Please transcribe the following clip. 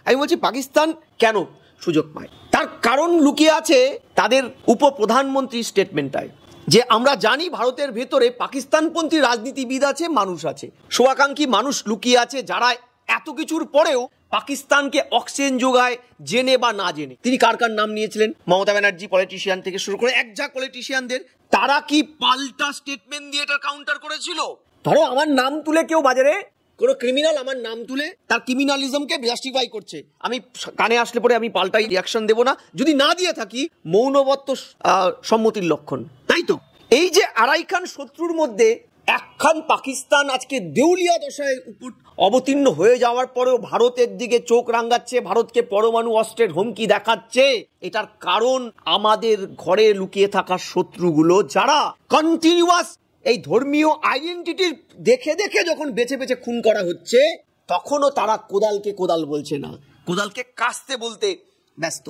আমি বলছি পাকিস্তান কেন সুযোগ পায়, তার কারণ লুকিয়ে আছে তাদের উপপ্রধানমন্ত্রীর স্টেটমেন্টটায়, যে আমরা জানি ভারতের ভেতরে পাকিস্তানপন্থী রাজনীতিবিদ আছে, মানুষ আছে, শুভাকাঙ্ক্ষী মানুষ লুকিয়ে আছে, যারা এত কিছুর পরেও পাকিস্তানকে অক্সিজেন যোগায় জেনে বা না জেনে। তিনি কার কার নাম নিয়েছিলেন, মমতা ব্যানার্জি পলিটিশিয়ান থেকে শুরু করে একঝাঁক পলিটিশিয়ানদের, তারা কি পাল্টা স্টেটমেন্ট দিয়ে এটা কাউন্টার করেছিল? ধরো আমার নাম তুলে কেউ বাজারে কোনো ক্রিমিনাল আমার নাম তুলে তার ক্রিমিনালিজমকে জাস্টিফাই করছে, আমি কানে আসলে পরে আমি পাল্টাই রিয়াকশন দেবো না, যদি না দিয়ে থাকি মৌনবত্ব সম্মতির লক্ষণ, তাই তো? এই যে আড়াইখান শত্রুর মধ্যে একখান পাকিস্তান আজকে দেউলিয়া দশায় অবতীর্ণ হয়ে যাওয়ার পরেও ভারতের দিকে চোখ রাঙাচ্ছে, ভারতকে পরমাণু অস্ত্রের হুমকি দেখাচ্ছে, এটার কারণ আমাদের ঘরে লুকিয়ে থাকা শত্রুগুলো, যারা কন্টিনিউয়াস এই ধর্মীয় আইডেন্টিটির দেখে দেখে যখন বেছে বেছে খুন করা হচ্ছে, তখনও তারা কোদালকে কোদাল বলছে না, কোদালকে কাস্তে বলতে ব্যস্ত।